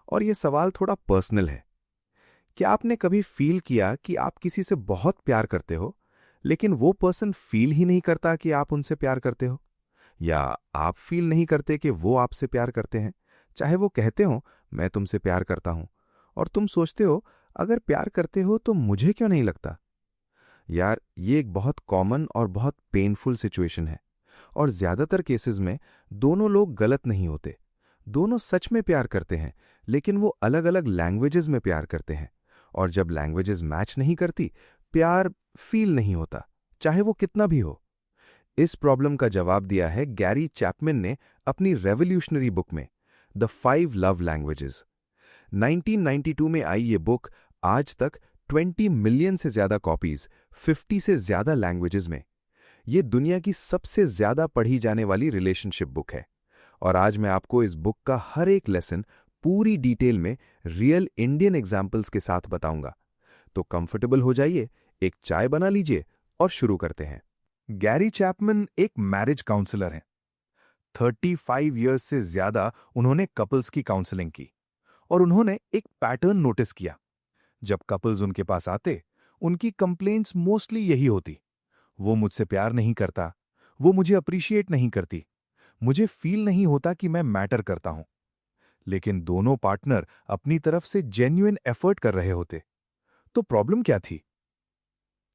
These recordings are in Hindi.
और ये सवाल थोड़ा पर्सनल है। क्या आपने कभी फील किया कि आप किसी से बहुत प्यार करते हो, लेकिन वो पर्सन फील ही नहीं करता कि आप उनसे प्यार करते हो? या आप फील नहीं करते कि वो आपसे प्यार करते हैं, चाहे वो कहते हो मैं तुमसे प्यार करता हूं, और तुम सोचते हो अगर प्यार करते हो तो मुझे क्यों नहीं लगता? यार, ये एक बहुत कॉमन और बहुत पेनफुल सिचुएशन है। और ज्यादातर केसेस में दोनों लोग गलत नहीं होते। दोनों सच में प्यार करते हैं, लेकिन वो अलग अलग लैंग्वेजेस में प्यार करते हैं। और जब लैंग्वेजेस मैच नहीं करती, प्यार फील नहीं होता, चाहे वो कितना भी हो। इस प्रॉब्लम का जवाब दिया है गैरी चैपमैन ने अपनी रेवोल्यूशनरी बुक में, द 5 लव लैंग्वेजेस। 1992 में आई ये बुक आज तक 20 मिलियन से ज्यादा कॉपीज 50 से ज्यादा लैंग्वेजेस में। ये दुनिया की सबसे ज्यादा पढ़ी जाने वाली रिलेशनशिप बुक है। और आज मैं आपको इस बुक का हर एक लेसन पूरी डिटेल में रियल इंडियन एग्जाम्पल्स के साथ बताऊंगा। तो कंफर्टेबल हो जाइए, एक चाय बना लीजिए और शुरू करते हैं। गैरी चैपमैन एक मैरिज काउंसलर हैं। 35 इयर्स से ज्यादा उन्होंने कपल्स की काउंसलिंग की, और उन्होंने एक पैटर्न नोटिस किया। जब कपल्स उनके पास आते, उनकी कंप्लेंट्स मोस्टली यही होती: वो मुझसे प्यार नहीं करता, वो मुझे अप्रिशिएट नहीं करती, मुझे फील नहीं होता कि मैं मैटर करता हूं। लेकिन दोनों पार्टनर अपनी तरफ से जेन्युइन एफर्ट कर रहे होते। तो प्रॉब्लम क्या थी?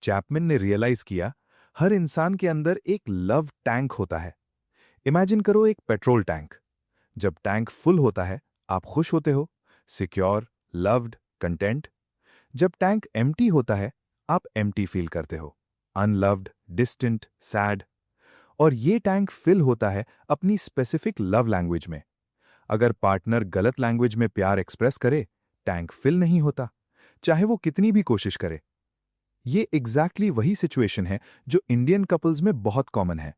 चैपमैन ने रियलाइज किया, हर इंसान के अंदर एक लव टैंक होता है। इमेजिन करो एक पेट्रोल टैंक। जब टैंक फुल होता है, आप खुश होते हो, सिक्योर, लव्ड, कंटेंट। जब टैंक एम्प्टी होता है, आप एम्प्टी फील करते हो, अनलव्ड, डिस्टेंट, सैड। और ये टैंक फिल होता है अपनी स्पेसिफिक लव लैंग्वेज में। अगर पार्टनर गलत लैंग्वेज में प्यार एक्सप्रेस करे, टैंक फिल नहीं होता, चाहे वो कितनी भी कोशिश करे। ये एग्जैक्टली वही सिचुएशन है जो इंडियन कपल्स में बहुत कॉमन है।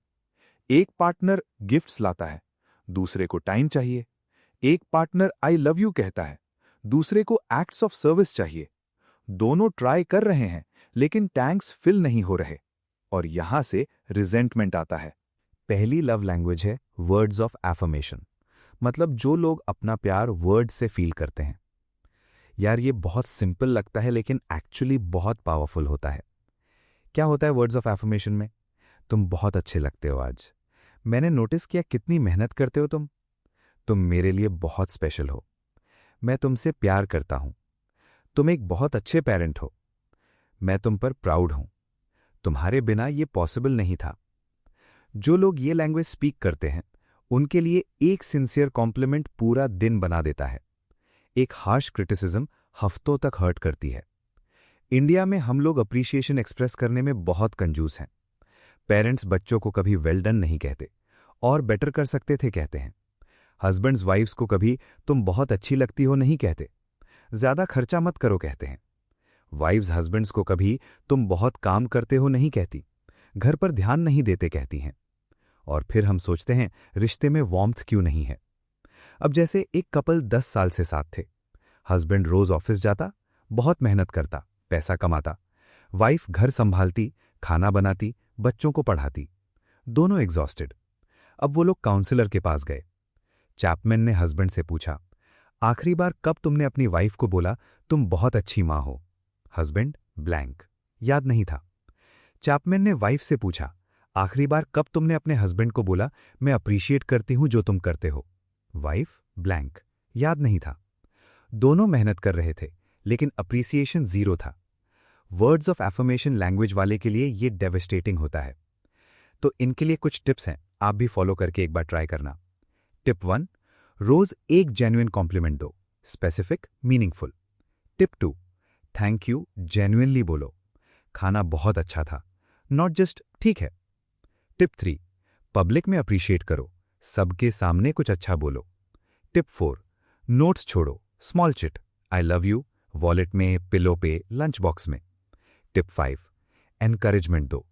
एक पार्टनर गिफ्ट्स लाता है, दूसरे को टाइम चाहिए। एक पार्टनर आई लव यू कहता है, दूसरे को एक्ट्स ऑफ सर्विस चाहिए। दोनों ट्राई कर रहे हैं, लेकिन टैंक्स फिल नहीं हो रहे, और यहां से रिजेंटमेंट आता है। पहली लव लैंग्वेज है वर्ड्स ऑफ एफर्मेशन, मतलब जो लोग अपना प्यार वर्ड से फील करते हैं। यार, ये बहुत सिंपल लगता है, लेकिन एक्चुअली बहुत पावरफुल होता है। क्या होता है वर्ड्स ऑफ एफर्मेशन में? तुम बहुत अच्छे लगते हो आज, मैंने नोटिस किया कितनी मेहनत करते हो तुम मेरे लिए बहुत स्पेशल हो, मैं तुमसे प्यार करता हूं, तुम एक बहुत अच्छे पेरेंट हो, मैं तुम पर प्राउड हूं, तुम्हारे बिना ये पॉसिबल नहीं था। जो लोग ये लैंग्वेज स्पीक करते हैं, उनके लिए एक सिंसियर कॉम्प्लीमेंट पूरा दिन बना देता है। एक हार्श क्रिटिसिज्म हफ्तों तक हर्ट करती है। इंडिया में हम लोग अप्रिशिएशन एक्सप्रेस करने में बहुत कंजूस हैं। पेरेंट्स बच्चों को कभी वेल डन नहीं कहते, और बेटर कर सकते थे कहते हैं। हस्बैंड्स वाइफ्स को कभी तुम बहुत अच्छी लगती हो नहीं कहते, ज्यादा खर्चा मत करो कहते हैं। वाइफ्स हस्बैंड्स को कभी तुम बहुत काम करते हो नहीं कहती, घर पर ध्यान नहीं देते कहती हैं। और फिर हम सोचते हैं रिश्ते में वार्मथ क्यों नहीं है। अब जैसे एक कपल 10 साल से साथ थे। हस्बैंड रोज ऑफिस जाता, बहुत मेहनत करता, पैसा कमाता। वाइफ घर संभालती, खाना बनाती, बच्चों को पढ़ाती। दोनों एग्जॉस्टेड। अब वो लोग काउंसलर के पास गए। चैपमैन ने हस्बैंड से पूछा, आखिरी बार कब तुमने अपनी वाइफ को बोला तुम बहुत अच्छी मां हो? हस्बैंड ब्लैंक, याद नहीं था। चैपमैन ने वाइफ से पूछा, आखिरी बार कब तुमने अपने हस्बैंड को बोला मैं अप्रिशिएट करती हूं जो तुम करते हो? वाइफ ब्लैंक, याद नहीं था। दोनों मेहनत कर रहे थे, लेकिन अप्रिसिएशन जीरो था। वर्ड्स ऑफ एफर्मेशन लैंग्वेज वाले के लिए ये डेविस्टेटिंग होता है। तो इनके लिए कुछ टिप्स हैं, आप भी फॉलो करके एक बार ट्राई करना। टिप 1, रोज एक जेन्युइन कॉम्प्लीमेंट दो, specific, meaningful. Tip 2, thank you genuinely बोलो, खाना बहुत अच्छा था, नॉट जस्ट ठीक है। टिप 3, पब्लिक में अप्रिशिएट करो, सबके सामने कुछ अच्छा बोलो। टिप 4, नोट्स छोड़ो, small chit, I love you, wallet में, पिलो पे, लंच बॉक्स में। टिप 5, एनकरेजमेंट दो,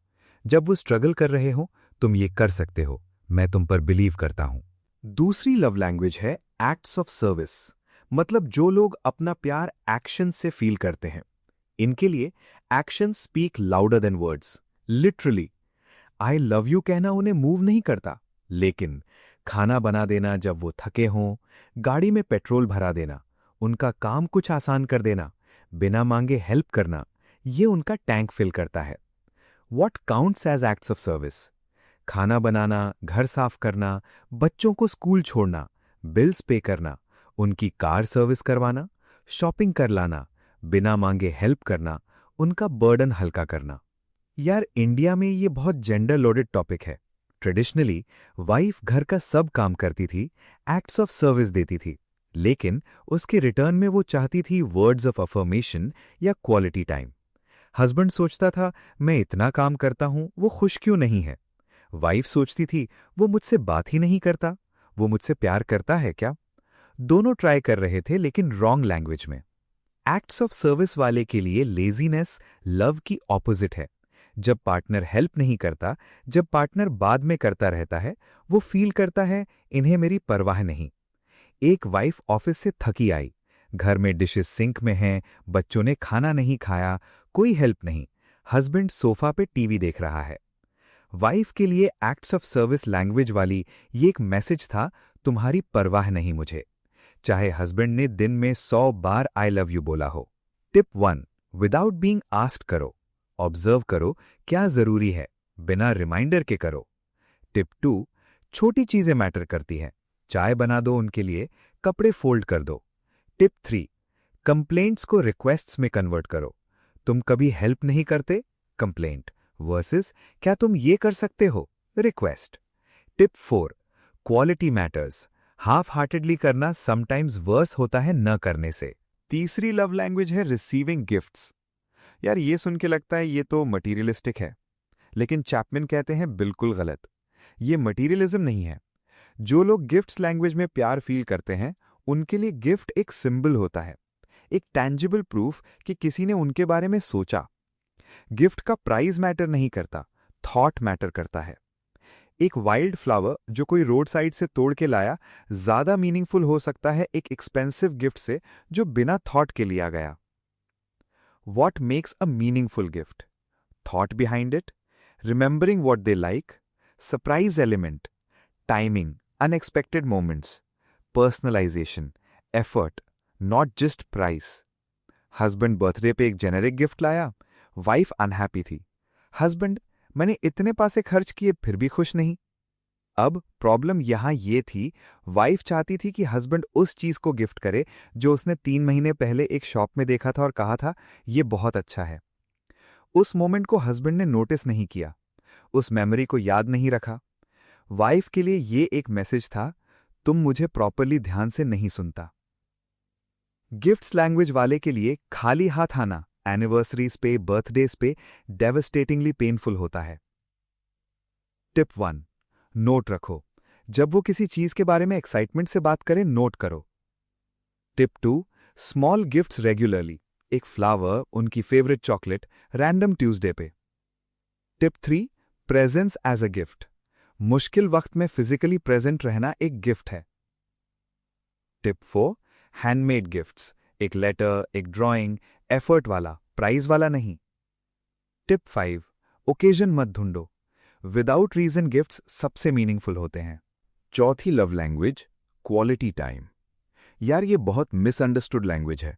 जब वो स्ट्रगल कर रहे हो तुम ये कर सकते हो, मैं तुम पर बिलीव करता हूं। दूसरी लव लैंग्वेज है एक्ट्स ऑफ सर्विस, मतलब जो लोग अपना प्यार एक्शन से फील करते हैं। इनके लिए action speak louder than words. Literally I love you कहना उन्हें मूव नहीं करता, लेकिन खाना बना देना जब वो थके हों, गाड़ी में पेट्रोल भरा देना, उनका काम कुछ आसान कर देना, बिना मांगे हेल्प करना, ये उनका टैंक फिल करता है। What counts as acts of service? खाना बनाना, घर साफ करना, बच्चों को स्कूल छोड़ना, बिल्स पे करना, उनकी कार सर्विस करवाना, शॉपिंग कर लाना, बिना मांगे हेल्प करना, उनका बर्डन हल्का करना। यार, इंडिया में ये बहुत जेंडर लोडेड टॉपिक है। ट्रेडिशनली वाइफ घर का सब काम करती थी, एक्ट्स ऑफ सर्विस देती थी, लेकिन उसके रिटर्न में वो चाहती थी वर्ड्स ऑफ अफर्मेशन या क्वालिटी टाइम। हस्बैंड सोचता था, मैं इतना काम करता हूं, वो खुश क्यों नहीं है? वाइफ सोचती थी, वो मुझसे बात ही नहीं करता, वो मुझसे प्यार करता है क्या? दोनों ट्राई कर रहे थे, लेकिन रॉन्ग लैंग्वेज में। एक्ट्स ऑफ सर्विस वाले के लिए लेजीनेस लव की ऑपोजिट है। जब पार्टनर हेल्प नहीं करता, जब पार्टनर बाद में करता रहता है, वो फील करता है इन्हें मेरी परवाह नहीं। एक वाइफ ऑफिस से थकी आई, घर में डिशेस सिंक में हैं, बच्चों ने खाना नहीं खाया, कोई हेल्प नहीं, हस्बैंड सोफा पे टीवी देख रहा है। वाइफ के लिए एक्ट्स ऑफ सर्विस लैंग्वेज वाली ये एक मैसेज था, तुम्हारी परवाह नहीं मुझे, चाहे हस्बैंड ने दिन में 100 बार आई लव यू बोला हो। टिप 1, विदाउट बीइंग आस्क्ड करो। ऑब्जर्व करो क्या जरूरी है, बिना रिमाइंडर के करो। टिप 2, छोटी चीजें मैटर करती हैं, चाय बना दो उनके लिए, कपड़े फोल्ड कर दो। टिप 3, कंप्लेंट्स को रिक्वेस्ट्स में कन्वर्ट करो। तुम कभी हेल्प नहीं करते, कंप्लेंट, वर्सेस क्या तुम ये कर सकते हो, request. Tip 4, quality matters. Half heartedly करना समटाइम्स वर्स होता है न करने से। तीसरी लव लैंग्वेज है रिसीविंग गिफ्ट्स। यार, ये सुन के लगता है ये तो मटीरियलिस्टिक है, लेकिन चैपमैन कहते हैं बिल्कुल गलत। ये मटीरियलिज्म नहीं है। जो लोग गिफ्ट्स लैंग्वेज में प्यार फील करते हैं, उनके लिए गिफ्ट एक सिंबल होता है, एक टैंजिबल प्रूफ कि किसी ने उनके बारे में सोचा। गिफ्ट का प्राइस मैटर नहीं करता, थॉट मैटर करता है। एक वाइल्ड फ्लावर जो कोई रोड साइड से तोड़ के लाया ज्यादा मीनिंगफुल हो सकता है एक एक्सपेंसिव गिफ्ट से जो बिना थॉट के लिया गया। What makes a meaningful gift? Thought behind it, remembering what they like, surprise element, timing, unexpected moments, personalisation, effort, not just price. Husband birthday पे एक जेनेरिक गिफ्ट लाया, वाइफ अनहैप्पी थी। हस्बैंड, मैंने इतने पैसे खर्च किए फिर भी खुश नहीं। अब प्रॉब्लम यहां ये थी, वाइफ चाहती थी कि हस्बैंड उस चीज को गिफ्ट करे जो उसने 3 महीने पहले एक शॉप में देखा था और कहा था ये बहुत अच्छा है। उस मोमेंट को हस्बैंड ने नोटिस नहीं किया, उस मेमोरी को याद नहीं रखा। वाइफ के लिए ये एक मैसेज था, तुम मुझे प्रॉपरली ध्यान से नहीं सुनता। गिफ्ट्स लैंग्वेज वाले के लिए खाली हाथ आना एनिवर्सरीज पे, बर्थडेज पे डेवस्टेटिंगली पेनफुल होता है। टिप 1, नोट रखो। जब वो किसी चीज के बारे में एक्साइटमेंट से बात करें, नोट करो। टिप 2, स्मॉल गिफ्ट्स रेगुलरली, एक फ्लावर, उनकी फेवरेट चॉकलेट, रैंडम ट्यूसडे पे। Tip 3, presence as a gift, मुश्किल वक्त में फिजिकली प्रेजेंट रहना एक गिफ्ट है। टिप 4, हैंडमेड गिफ्ट्स, एक लेटर, एक ड्राइंग, एफर्ट वाला, प्राइज वाला नहीं। टिप 5, ओकेजन मत ढूंढो, विदाउट रीजन गिफ्ट्स सबसे मीनिंगफुल होते हैं। चौथी लव लैंग्वेज, क्वालिटी टाइम। यार, ये बहुत मिसअंडरस्टूड लैंग्वेज है।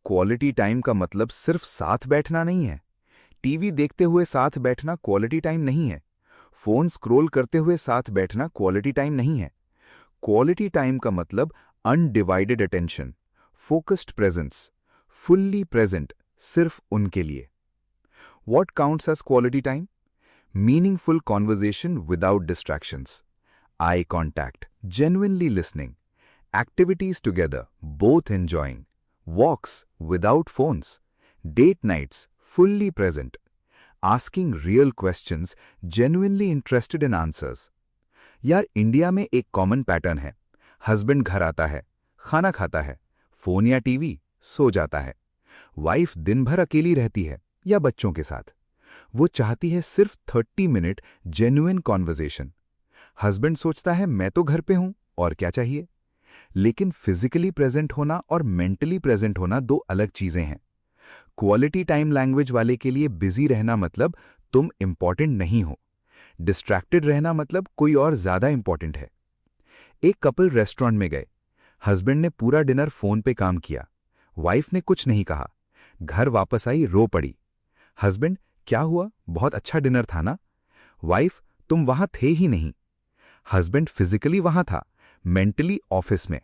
क्वालिटी टाइम का मतलब सिर्फ साथ बैठना नहीं है। टीवी देखते हुए साथ बैठना क्वालिटी टाइम नहीं है। फोन स्क्रॉल करते हुए साथ बैठना क्वालिटी टाइम नहीं है। क्वालिटी टाइम का मतलब undivided attention, focused presence, fully present, सिर्फ उनके लिए। What counts as quality time? Meaningful conversation without distractions. Eye contact, genuinely listening. Activities together, both enjoying. Walks without phones. Date nights, fully present. Asking real questions, genuinely interested in answers. यार, इंडिया में एक कॉमन पैटर्न है। हस्बैंड घर आता है, खाना खाता है, फोन या टीवी, सो जाता है। वाइफ दिन भर अकेली रहती है या बच्चों के साथ। वो चाहती है सिर्फ 30 मिनट जेन्युइन कॉन्वर्सेशन। हस्बैंड सोचता है मैं तो घर पे हूं और क्या चाहिए। लेकिन फिजिकली प्रेजेंट होना और मेंटली प्रेजेंट होना दो अलग चीजें हैं। क्वालिटी टाइम लैंग्वेज वाले के लिए बिजी रहना मतलब तुम इंपॉर्टेंट नहीं हो। डिस्ट्रैक्टेड रहना मतलब कोई और ज्यादा इंपॉर्टेंट है। एक कपल रेस्टोरेंट में गए, हस्बैंड ने पूरा डिनर फोन पे काम किया, वाइफ ने कुछ नहीं कहा, घर वापस आई रो पड़ी। हस्बैंड, क्या हुआ, बहुत अच्छा डिनर था ना? वाइफ, तुम वहां थे ही नहीं। हस्बैंड फिजिकली वहां था, मेंटली ऑफिस में।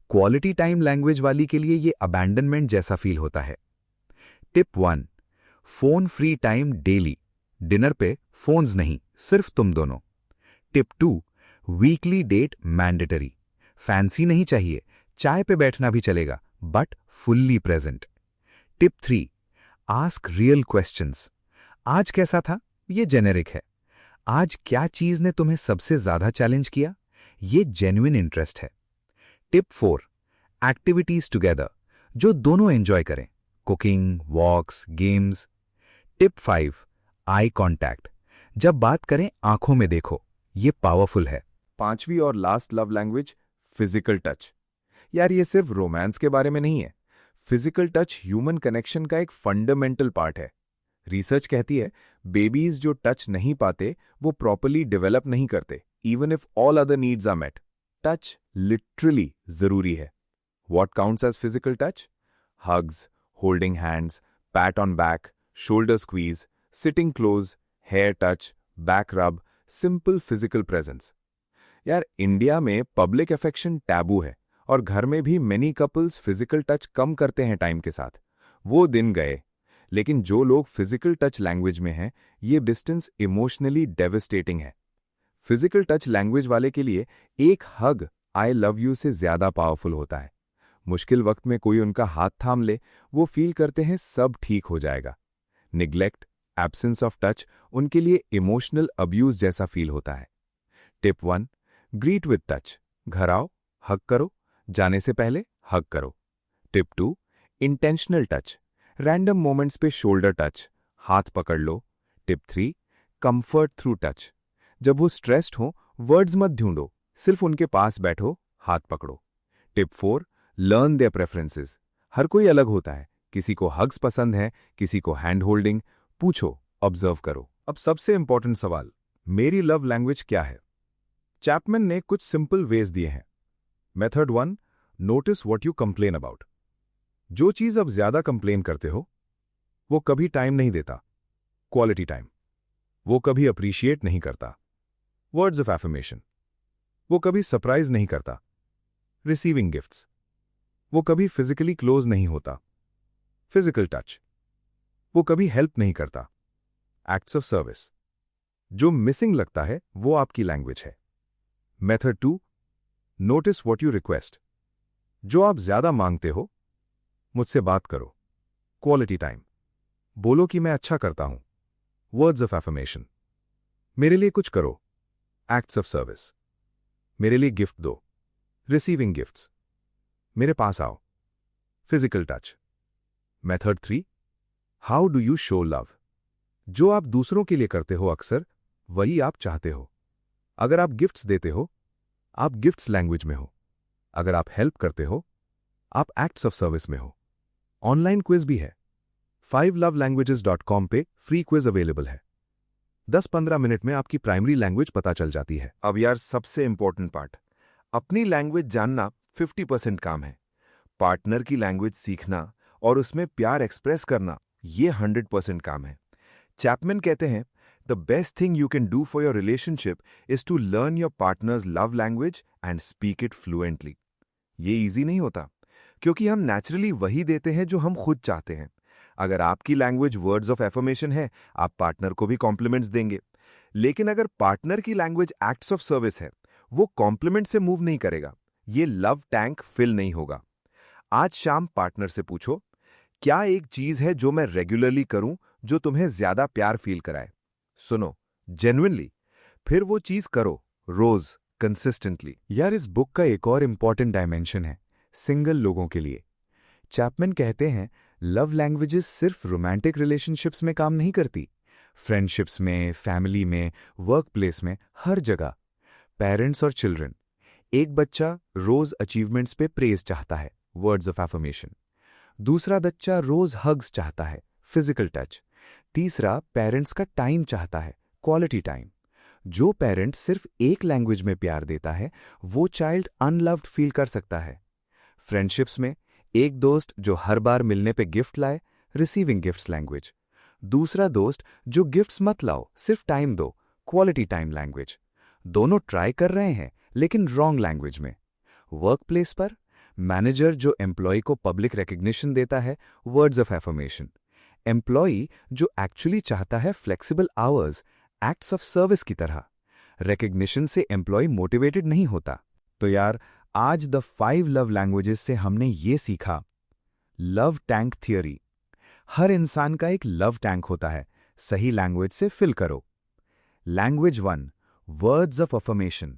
क्वालिटी टाइम लैंग्वेज वाली के लिए ये अबैंडनमेंट जैसा फील होता है। Tip 1, phone free time daily. Dinner पे फोन्स नहीं, सिर्फ तुम दोनों। Tip 2, weekly date mandatory. Fancy नहीं चाहिए, चाय पे बैठना भी चलेगा, but fully present. Tip 3, ask real questions. आज कैसा था, ये जेनेरिक है। आज क्या चीज ने तुम्हें सबसे ज्यादा चैलेंज किया, ये जेन्युइन इंटरेस्ट है। टिप 4, एक्टिविटीज टुगेदर, जो दोनों एंजॉय करें, कुकिंग, वॉक्स, गेम्स। टिप 5, आई कॉन्टैक्ट, जब बात करें आंखों में देखो, ये पावरफुल है। 5वीं और last love language, physical touch. यार ये सिर्फ रोमांस के बारे में नहीं है। फिजिकल टच ह्यूमन कनेक्शन का एक फंडामेंटल पार्ट है। रिसर्च कहती है बेबीज जो टच नहीं पाते वो प्रॉपर्ली डेवलप नहीं करते, even if all other needs are met. Touch literally जरूरी है। What counts as physical touch? Hugs, holding hands, pat on back, shoulder squeeze, sitting close, hair touch, back rub, simple physical presence. यार इंडिया में पब्लिक अफेक्शन टैबू है और घर में भी मेनी कपल्स फिजिकल टच कम करते हैं टाइम के साथ। वो दिन गए। लेकिन जो लोग फिजिकल टच लैंग्वेज में हैं, ये डिस्टेंस इमोशनली डेविस्टेटिंग है। फिजिकल टच लैंग्वेज वाले के लिए एक हग आई लव यू से ज्यादा पावरफुल होता है। मुश्किल वक्त में कोई उनका हाथ थाम ले, वो फील करते हैं सब ठीक हो जाएगा। निग्लेक्ट, एब्सेंस ऑफ टच उनके लिए इमोशनल अब्यूज जैसा फील होता है। Tip 1, greet with touch. घर आओ, हग करो, जाने से पहले हग करो। Tip 2, intentional touch. Random moments पे शोल्डर टच, हाथ पकड़ लो। Tip 3, comfort through touch. जब वो स्ट्रेस्ड हो, वर्ड्स मत ढूंढो, सिर्फ उनके पास बैठो, हाथ पकड़ो। Tip 4, learn their preferences. हर कोई अलग होता है, किसी को हग्स पसंद है, किसी को हैंड होल्डिंग। पूछो, ऑब्जर्व करो। अब सबसे इंपॉर्टेंट सवाल, मेरी लव लैंग्वेज क्या है? चैपमैन ने कुछ सिंपल वेज दिए हैं। Method 1, notice what you complain about. जो चीज अब ज्यादा कंप्लेन करते हो, वो कभी टाइम नहीं देता, क्वालिटी टाइम। वो कभी अप्रिशिएट नहीं करता, वर्ड्स ऑफ एफर्मेशन। वो कभी सरप्राइज नहीं करता, रिसीविंग गिफ्ट्स। वो कभी फिजिकली क्लोज नहीं होता, फिजिकल टच। वो कभी हेल्प नहीं करता, एक्ट्स ऑफ सर्विस। जो मिसिंग लगता है वो आपकी लैंग्वेज है। Method 2, notice what you request. जो आप ज्यादा मांगते हो, मुझसे बात करो, क्वालिटी टाइम। बोलो कि मैं अच्छा करता हूं, वर्ड्स ऑफ एफर्मेशन। मेरे लिए कुछ करो, एक्ट्स ऑफ सर्विस। मेरे लिए गिफ्ट दो, रिसीविंग गिफ्ट्स। मेरे पास आओ, physical touch. Method 3, how do you show love. जो आप दूसरों के लिए करते हो अक्सर, वही आप चाहते हो। अगर आप गिफ्ट्स देते हो, आप गिफ्ट्स लैंग्वेज में हो। अगर आप हेल्प करते हो, आप एक्ट्स ऑफ सर्विस में हो। ऑनलाइन क्विज भी है, 5lovelanguages.com पे फ्री क्विज अवेलेबल है। 10-15 मिनट में आपकी प्राइमरी लैंग्वेज पता चल जाती है। अब यार सबसे इंपॉर्टेंट पार्ट, अपनी लैंग्वेज जानना 50% काम है। पार्टनर की लैंग्वेज सीखना और उसमें प्यार एक्सप्रेस करना, ये 100% काम है। चैपमैन कहते हैं, the best thing you can do for your relationship is to learn your partner's love language and speak it fluently. ये इजी नहीं होता, क्योंकि हम नेचुरली वही देते हैं जो हम खुद चाहते हैं। अगर आपकी लैंग्वेज वर्ड्स ऑफ एफर्मेशन है, आप पार्टनर को भी कॉम्प्लीमेंट्स देंगे। लेकिन अगर पार्टनर की लैंग्वेज एक्ट्स ऑफ सर्विस है, वो कॉम्प्लीमेंट से मूव नहीं करेगा, ये लव टैंक फिल नहीं होगा। आज शाम पार्टनर से पूछो, क्या एक चीज है जो मैं रेगुलरली करूं जो तुम्हें ज्यादा प्यार फील कराए? सुनो, जेन्युइनली, फिर वो चीज करो, रोज, कंसिस्टेंटली। यार इस बुक का एक और इंपॉर्टेंट डायमेंशन है सिंगल लोगों के लिए। चैपमैन कहते हैं, लव लैंग्वेजेस सिर्फ रोमांटिक रिलेशनशिप्स में काम नहीं करती, फ्रेंडशिप्स में, फैमिली में, वर्क प्लेस में, हर जगह। पेरेंट्स और चिल्ड्रन। एक बच्चा रोज अचीवमेंट्स पे प्रेज चाहता है, वर्ड्स ऑफ एफर्मेशन। दूसरा बच्चा रोज हग्स चाहता है, फिजिकल टच। तीसरा पेरेंट्स का टाइम चाहता है, क्वालिटी टाइम। जो पेरेंट सिर्फ एक लैंग्वेज में प्यार देता है वो चाइल्ड अनलव्ड फील कर सकता है। फ्रेंडशिप्स में एक दोस्त जो हर बार मिलने पे गिफ्ट लाए, रिसीविंग गिफ्ट्स लैंग्वेज। दूसरा दोस्त जो गिफ्ट्स मत लाओ, सिर्फ टाइम दो, क्वालिटी टाइम लैंग्वेज। दोनों ट्राई कर रहे हैं लेकिन रॉन्ग लैंग्वेज में। वर्क प्लेस पर मैनेजर जो एम्प्लॉय को पब्लिक रिकग्निशन देता है, वर्ड्स ऑफ एफर्मेशन। एम्प्लॉय जो एक्चुअली चाहता है flexible hours, acts of service की तरह। रिकग्निशन से एम्प्लॉय मोटिवेटेड नहीं होता। तो यार, आज द 5 लव लैंग्वेजेस से हमने ये सीखा। Love tank theory. हर इंसान का एक लव टैंक होता है, सही लैंग्वेज से फिल करो। Language 1, words of affirmation.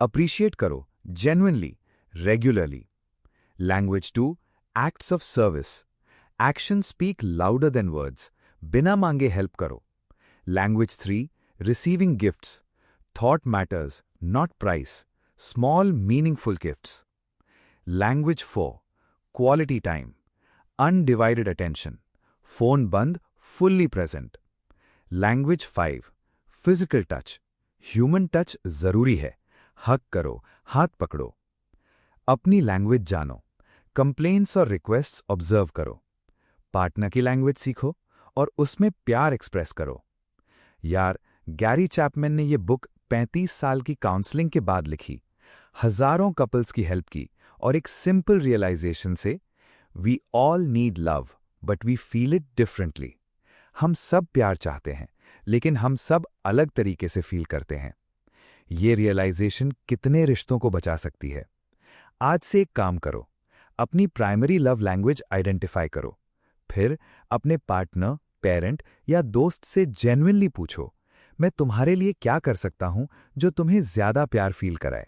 Appreciate करो, genuinely, regularly. Language 2, acts of service. Action speak louder than words, बिना मांगे हेल्प करो। Language 3, receiving gifts. Thought matters, not price, small meaningful gifts. Language 4, quality time. Undivided attention, phone बंद, fully present. Language 5, physical touch. Human touch जरूरी है, हक करो, हाथ पकड़ो। अपनी लैंग्वेज जानो, कंप्लेंट्स और रिक्वेस्ट्स ऑब्जर्व करो। पार्टनर की लैंग्वेज सीखो और उसमें प्यार एक्सप्रेस करो। यार, गैरी चैपमैन ने ये बुक 35 साल की काउंसलिंग के बाद लिखी, हजारों कपल्स की हेल्प की और एक सिंपल रियलाइजेशन से, we all need love but we feel it differently. हम सब प्यार चाहते हैं लेकिन हम सब अलग तरीके से फील करते हैं। ये रियलाइजेशन कितने रिश्तों को बचा सकती है। आज से एक काम करो, अपनी प्राइमरी लव लैंग्वेज आइडेंटिफाई करो। फिर अपने पार्टनर, पेरेंट या दोस्त से जेन्युइनली पूछो, मैं तुम्हारे लिए क्या कर सकता हूं जो तुम्हें ज्यादा प्यार फील कराए।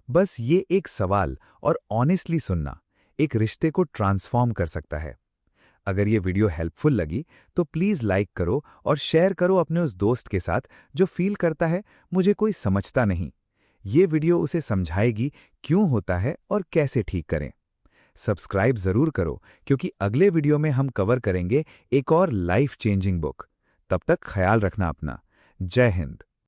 बस ये एक सवाल और ऑनेस्टली सुनना एक रिश्ते को ट्रांसफॉर्म कर सकता है। अगर ये वीडियो हेल्पफुल लगी तो प्लीज लाइक करो और शेयर करो अपने उस दोस्त के साथ जो फील करता है मुझे कोई समझता नहीं। ये वीडियो उसे समझाएगी क्यों होता है और कैसे ठीक करें। सब्सक्राइब जरूर करो क्योंकि अगले वीडियो में हम कवर करेंगे एक और लाइफ चेंजिंग बुक। तब तक ख्याल रखना अपना। जय हिंद।